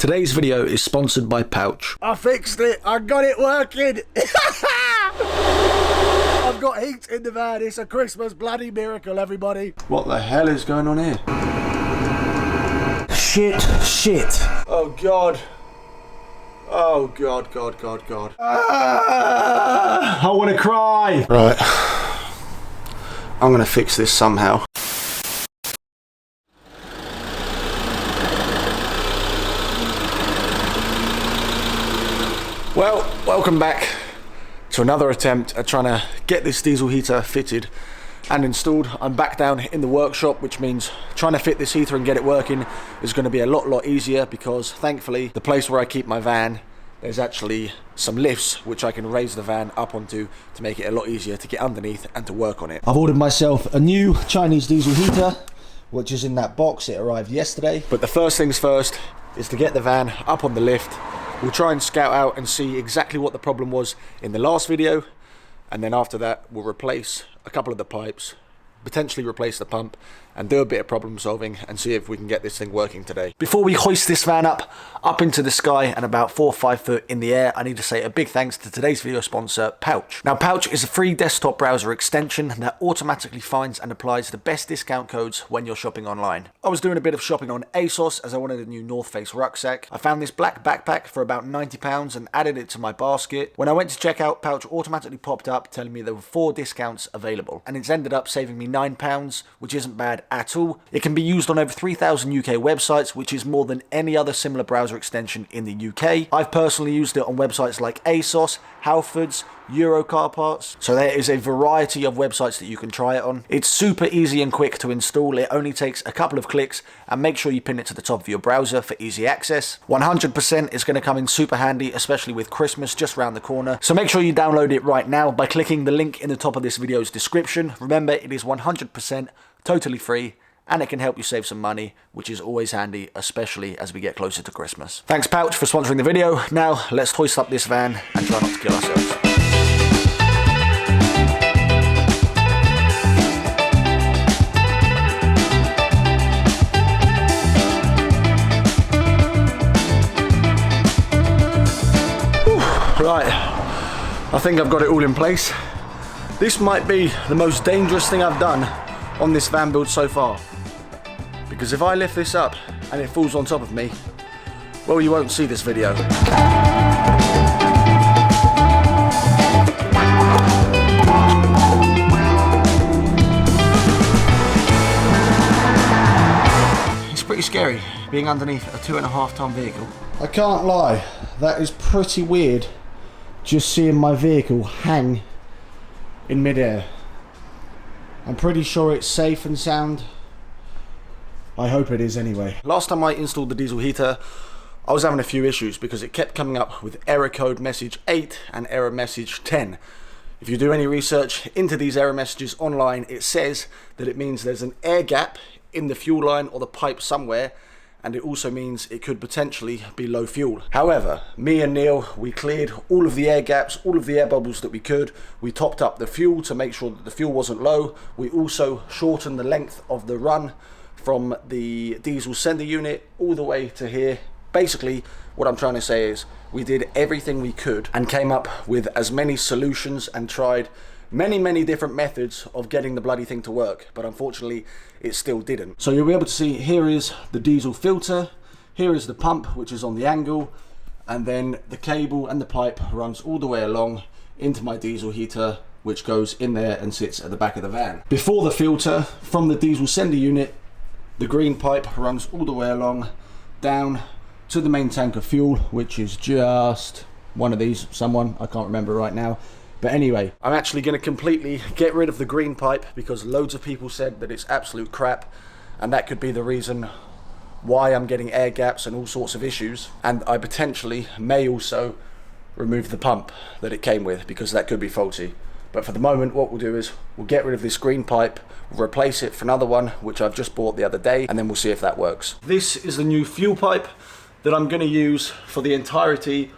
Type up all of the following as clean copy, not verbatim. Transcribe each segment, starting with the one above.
Today's video is sponsored by Pouch. I fixed it. I got it working. I've got heat in the van. It's a Christmas bloody miracle, everybody. What the hell is going on here? Shit. Oh God. Oh God. I want to cry. Right. I'm going to fix this somehow. Well, welcome back to another attempt at trying to get this diesel heater fitted and installed. I'm back down in the workshop, which means trying to fit this heater and get it working is going to be a lot easier because thankfully the place where I keep my van, there's actually some lifts which I can raise the van up onto to make it a lot easier to get underneath and to work on it. I've ordered myself a new Chinese diesel heater, which is in that box. It arrived yesterday. But the first things first is to get the van up on the lift. We'll try and scout out and see exactly what the problem was in the last video, and then after that we'll replace a couple of the pipes, potentially replace the pump, and do a bit of problem solving and see if we can get this thing working today. Before we hoist this van up into the sky and about 4 or 5 foot in the air, I need to say a big thanks to today's video sponsor, Pouch. Now, Pouch is a free desktop browser extension that automatically finds and applies the best discount codes when you're shopping online. I was doing a bit of shopping on ASOS as I wanted a new North Face rucksack. I found this black backpack for about £90 and added it to my basket. When I went to check out, Pouch automatically popped up telling me there were 4 discounts available, and it's ended up saving me £9, which isn't bad at all. It can be used on over 3,000 UK websites, which is more than any other similar browser extension in the UK. I've personally used it on websites like ASOS, Halfords, Euro Car Parts, so there is a variety of websites that you can try it on. It's super easy and quick to install. It only takes a couple of clicks, and make sure you pin it to the top of your browser for easy access. 100% is going to come in super handy, especially with Christmas just around the corner, so make sure you download it right now by clicking the link in the top of this video's description. Remember, it is 100% totally free, and it can help you save some money, which is always handy, especially as we get closer to Christmas. Thanks Pouch for sponsoring the video. Now let's hoist up this van and try not to kill ourselves. Right, I think I've got it all in place. This might be the most dangerous thing I've done on this van build so far, because if I lift this up and it falls on top of me, well, you won't see this video. It's pretty scary being underneath a 2.5 ton vehicle. I can't lie, that is pretty weird, just seeing my vehicle hang in midair. I'm pretty sure it's safe and sound. I hope it is anyway. Last time I installed the diesel heater, I was having a few issues because it kept coming up with error code message 8 and error message 10. If you do any research into these error messages online, it says that it means there's an air gap in the fuel line or the pipe somewhere, and it also means it could potentially be low fuel. However, me and Neil, we cleared all of the air gaps, all of the air bubbles that we could. We topped up the fuel to make sure that the fuel wasn't low. We also shortened the length of the run from the diesel sender unit all the way to here. Basically, what I'm trying to say is we did everything we could and came up with as many solutions and tried many different methods of getting the bloody thing to work, but unfortunately it still didn't. So you'll be able to see, here is the diesel filter, here is the pump which is on the angle, and then the cable and the pipe runs all the way along into my diesel heater, which goes in there and sits at the back of the van. Before the filter, from the diesel sender unit, the green pipe runs all the way along down to the main tank of fuel, which is just one of these, I can't remember right now. But anyway, I'm actually going to completely get rid of the green pipe because loads of people said that it's absolute crap, and that could be the reason why I'm getting air gaps and all sorts of issues. And I potentially may also remove the pump that it came with because that could be faulty. But for the moment, what we'll do is we'll get rid of this green pipe, we'll replace it for another one which I've just bought the other day, and then we'll see if that works. This is the new fuel pipe that I'm going to use for the entirety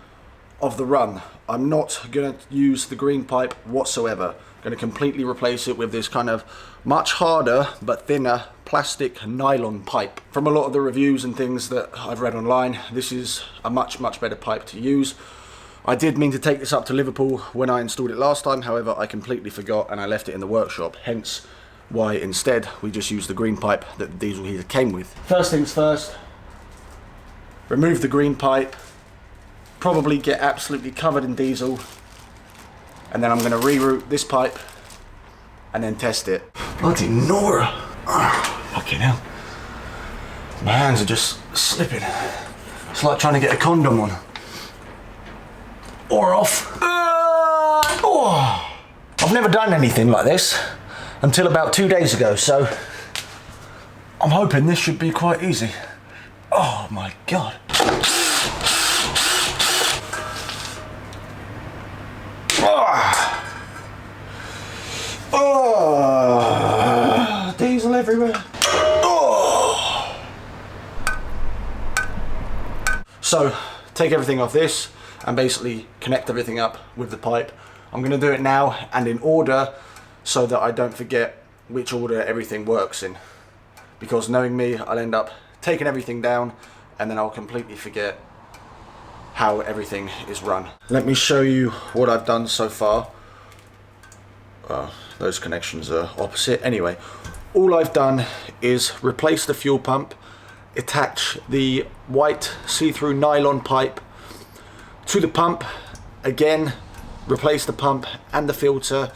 of the run. I'm not going to use the green pipe whatsoever. I'm going to completely replace it with this kind of much harder but thinner plastic nylon pipe. From a lot of the reviews and things that I've read online, this is a much better pipe to use. I did mean to take this up to Liverpool when I installed it last time, however I completely forgot and I left it in the workshop, hence why instead we just used the green pipe that the diesel heater came with. First things first, remove the green pipe, probably get absolutely covered in diesel, and then I'm going to reroute this pipe and then test it. Bloody Nora! Oh, fucking hell. My hands are just slipping. It's like trying to get a condom on. Or off. Oh. I've never done anything like this until about 2 days ago, so I'm hoping this should be quite easy. Oh my god. Oh, diesel everywhere. Oh. So, take everything off this and basically connect everything up with the pipe. I'm going to do it now and in order so that I don't forget which order everything works in. Because knowing me, I'll end up taking everything down and then I'll completely forget how everything is run. Let me show you what I've done so far. Those connections are opposite. Anyway, all I've done is replace the fuel pump, attach the white see-through nylon pipe to the pump, again replace the pump and the filter,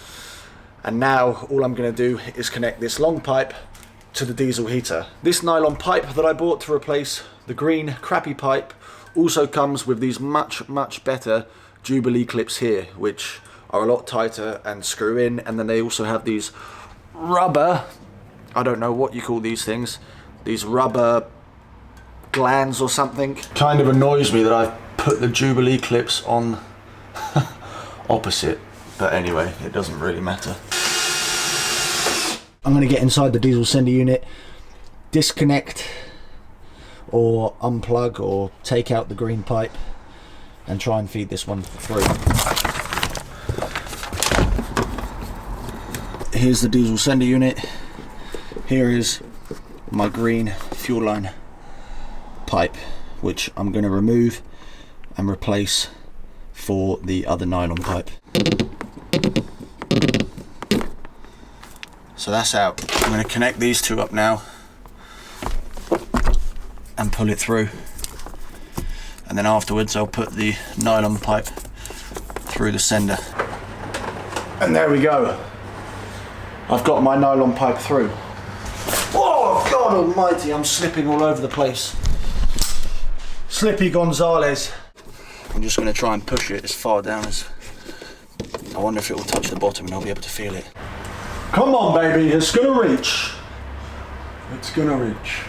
and now all I'm going to do is connect this long pipe to the diesel heater. This nylon pipe that I bought to replace the green crappy pipe also comes with these much better Jubilee clips here, which are a lot tighter and screw in, and then they also have these rubber, I don't know what you call these things, these rubber glands or something. Kind of annoys me that I've put the Jubilee clips on opposite, but anyway, it doesn't really matter. I'm going to get inside the diesel sender unit, disconnect or unplug or take out the green pipe and try and feed this one through. Here's the diesel sender unit. Here is my green fuel line pipe, which I'm going to remove and replace for the other nylon pipe. So that's out. I'm going to connect these two up now and pull it through, and then afterwards I'll put the nylon pipe through the sender. And there we go. I've got my nylon pipe through. Oh God almighty, I'm slipping all over the place. Slippy Gonzalez. I'm just going to try and push it as far down as... I wonder if it will touch the bottom and I'll be able to feel it. Come on baby, it's going to reach. It's going to reach.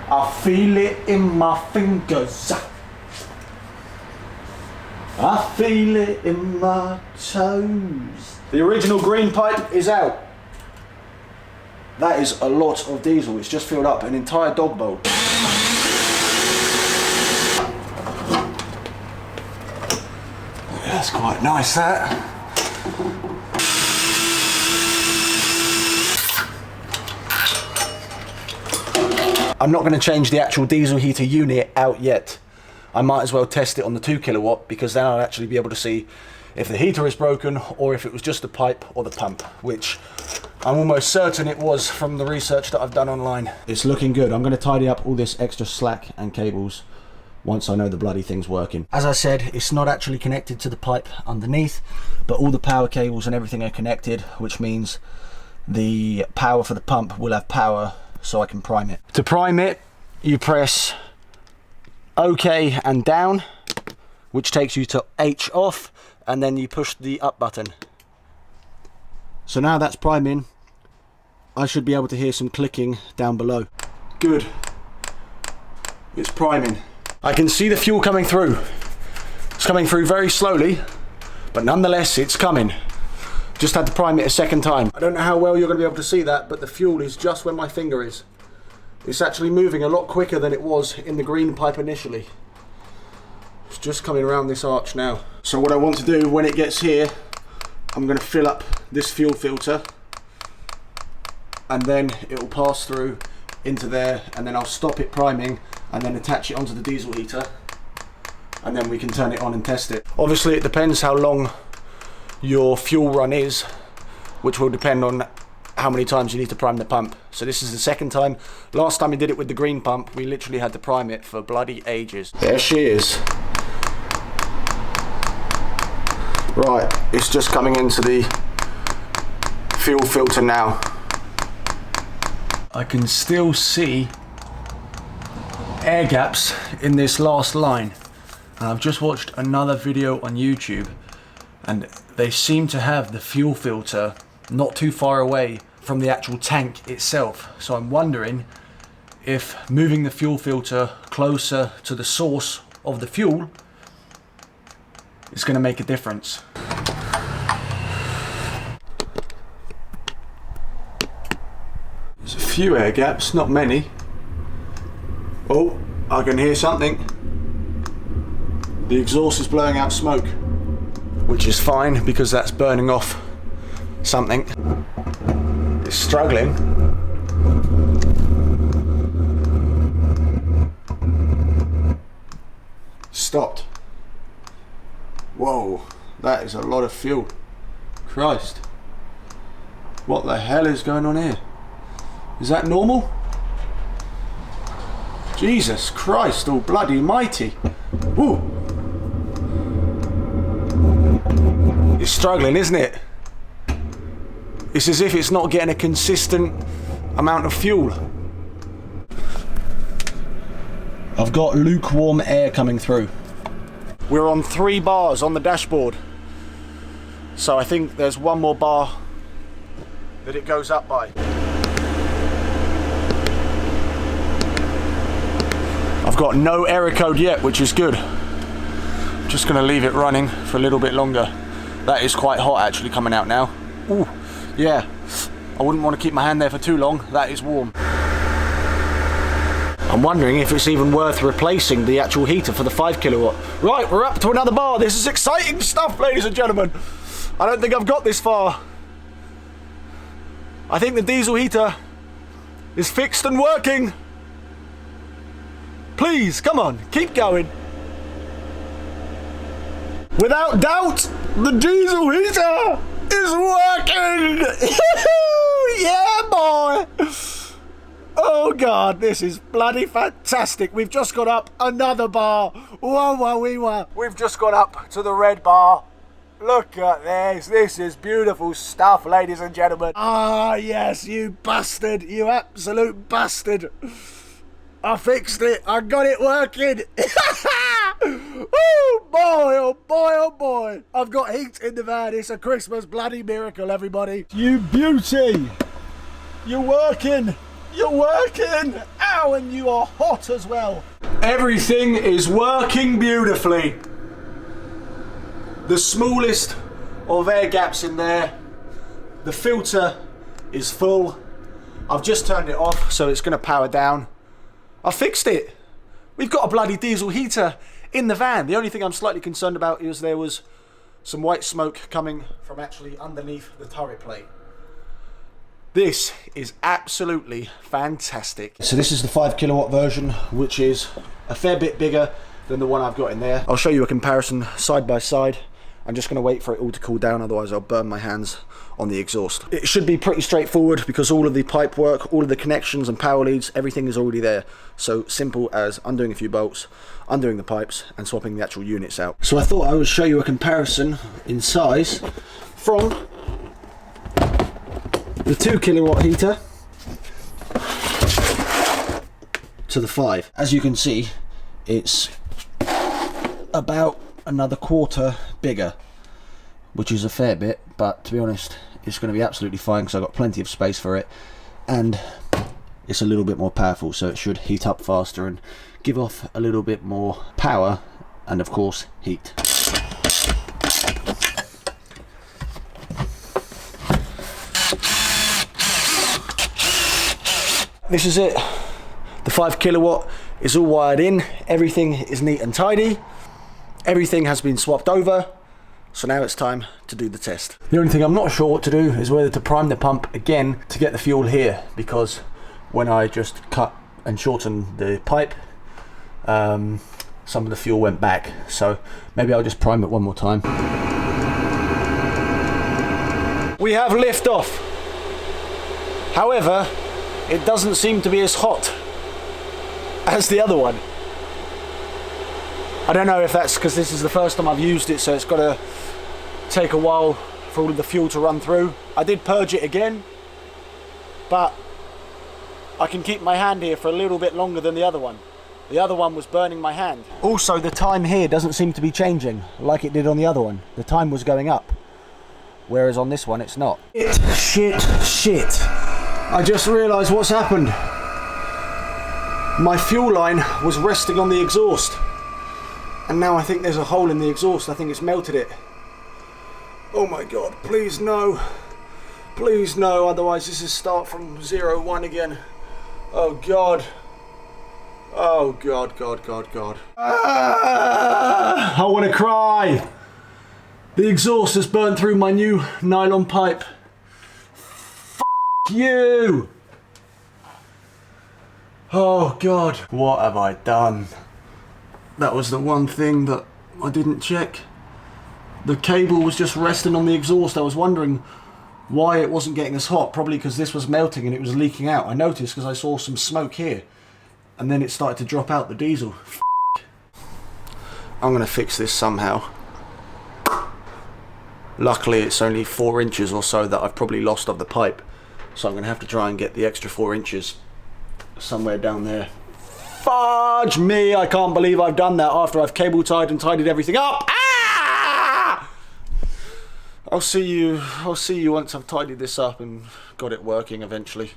I feel it in my fingers. I feel it in my toes. The original green pipe is out. That is a lot of diesel. It's just filled up an entire dog bowl. That's quite nice, that. I'm not going to change the actual diesel heater unit out yet. I might as well test it on the 2 kilowatt, because then I'll actually be able to see if the heater is broken or if it was just the pipe or the pump, which I'm almost certain it was from the research that I've done online. It's looking good. I'm going to tidy up all this extra slack and cables once I know the bloody thing's working. As I said, it's not actually connected to the pipe underneath, but all the power cables and everything are connected, which means the power for the pump will have power so I can prime it. To prime it, you press OK and down, which takes you to H off, and then you push the up button. So now that's priming, I should be able to hear some clicking down below. Good. It's priming. I can see the fuel coming through. It's coming through very slowly, but nonetheless it's coming. Just had to prime it a second time. I don't know how well you're going to be able to see that, but the fuel is just where my finger is. It's actually moving a lot quicker than it was in the green pipe initially. It's just coming around this arch now. So what I want to do when it gets here, I'm going to fill up this fuel filter, and then it will pass through into there, and then I'll stop it priming and then attach it onto the diesel heater, and then we can turn it on and test it. Obviously it depends how long your fuel run is, which will depend on how many times you need to prime the pump. So this is the second time. Last time we did it with the green pump, we literally had to prime it for bloody ages. There she is. Right, it's just coming into the fuel filter now. I can still see air gaps in this last line. And I've just watched another video on YouTube, and they seem to have the fuel filter not too far away from the actual tank itself. So I'm wondering if moving the fuel filter closer to the source of the fuel is going to make a difference. There's a few air gaps, not many. Oh, I can hear something. The exhaust is blowing out smoke, which is fine because that's burning off something. It's struggling. Stopped. Whoa, that is a lot of fuel. Christ. What the hell is going on here? Is that normal? Jesus Christ, all bloody mighty. Woo. It's struggling, isn't it? It's as if it's not getting a consistent amount of fuel. I've got lukewarm air coming through. We're on 3 bars on the dashboard. So I think there's one more bar that it goes up by. I've got no error code yet, which is good. I'm just gonna leave it running for a little bit longer. That is quite hot actually coming out now. Ooh, yeah. I wouldn't want to keep my hand there for too long. That is warm. I'm wondering if it's even worth replacing the actual heater for the 5 kilowatt. Right, we're up to another bar. This is exciting stuff, ladies and gentlemen. I don't think I've got this far. I think the diesel heater is fixed and working. Please, come on, keep going. Without doubt, the diesel heater is working. Yeah, boy. Oh God, this is bloody fantastic. We've just got up another bar. Whoa. We've just got up to the red bar. Look at this. This is beautiful stuff, ladies and gentlemen. Ah, yes, you bastard. You absolute bastard. I fixed it. I got it working. Oh boy, oh boy, oh boy. I've got heat in the van. It's a Christmas bloody miracle, everybody. You beauty. You're working. You're working. Ow, and you are hot as well. Everything is working beautifully. The smallest of air gaps in there. The filter is full. I've just turned it off, so it's going to power down. I fixed it. We've got a bloody diesel heater in the van. The only thing I'm slightly concerned about is there was some white smoke coming from actually underneath the turret plate. This is absolutely fantastic. So this is the 5 kilowatt version, which is a fair bit bigger than the one I've got in there. I'll show you a comparison side by side. I'm just going to wait for it all to cool down, otherwise I'll burn my hands on the exhaust. It should be pretty straightforward because all of the pipe work, all of the connections and power leads, everything is already there. So simple as undoing a few bolts, undoing the pipes and swapping the actual units out. So I thought I would show you a comparison in size from the 2 kilowatt heater to the 5. As you can see, it's about another quarter bigger, which is a fair bit, but to be honest it's going to be absolutely fine because I've got plenty of space for it, and it's a little bit more powerful, so it should heat up faster and give off a little bit more power and of course heat. This is it. The 5 kilowatt is all wired in, everything is neat and tidy. Everything has been swapped over. So now it's time to do the test. The only thing I'm not sure what to do is whether to prime the pump again to get the fuel here, because when I just cut and shortened the pipe, some of the fuel went back. So maybe I'll just prime it one more time. We have lift off. However, it doesn't seem to be as hot as the other one. I don't know if that's because this is the first time I've used it, so it's got to take a while for all of the fuel to run through. I did purge it again, but I can keep my hand here for a little bit longer than the other one. The other one was burning my hand. Also, the time here doesn't seem to be changing like it did on the other one. The time was going up, whereas on this one it's not. Shit. I just realised what's happened. My fuel line was resting on the exhaust, and now I think there's a hole in the exhaust. I think it's melted it. Oh my god, please no. Please no, otherwise this is start from 0-1 again. Oh god. Oh god. I want to cry. The exhaust has burnt through my new nylon pipe. F you. Oh god. What have I done? That was the one thing that I didn't check. The cable was just resting on the exhaust. I was wondering why it wasn't getting as hot. Probably because this was melting and it was leaking out. I noticed because I saw some smoke here. And then it started to drop out the diesel. I'm going to fix this somehow. Luckily it's only 4 inches or so that I've probably lost of the pipe. So I'm going to have to try and get the extra 4 inches somewhere down there. Fudge me! I can't believe I've done that after I've cable tied and tidied everything up. Ah! I'll see you once I've tidied this up and got it working eventually.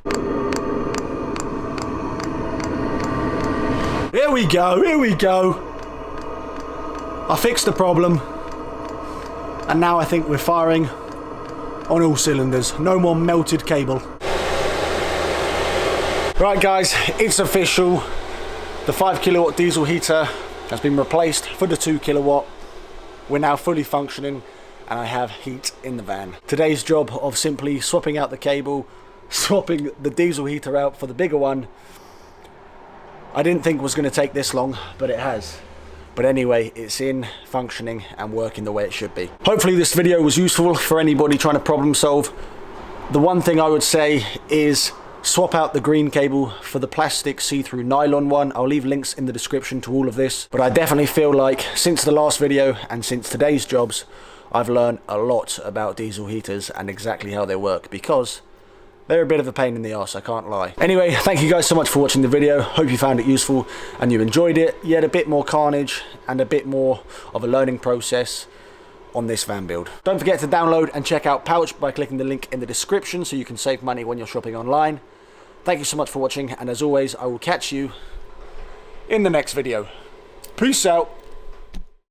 Here we go. I fixed the problem, and now I think we're firing on all cylinders. No more melted cable. Right guys, it's official. The 5 kilowatt diesel heater has been replaced for the 2 kilowatt. We're now fully functioning and I have heat in the van. Today's job of simply swapping out the cable, swapping the diesel heater out for the bigger one, I didn't think was going to take this long, but it has. But anyway, it's in, functioning and working the way it should be. Hopefully this video was useful for anybody trying to problem solve. The one thing I would say is swap out the green cable for the plastic see-through nylon one. I'll leave links in the description to all of this. But I definitely feel like since the last video and since today's jobs, I've learned a lot about diesel heaters and exactly how they work, because they're a bit of a pain in the arse, I can't lie. Anyway, thank you guys so much for watching the video. Hope you found it useful and you enjoyed it. You had a bit more carnage and a bit more of a learning process on this van build. Don't forget to download and check out Pouch by clicking the link in the description so you can save money when you're shopping online. Thank you so much for watching, and as always, I will catch you in the next video. Peace out.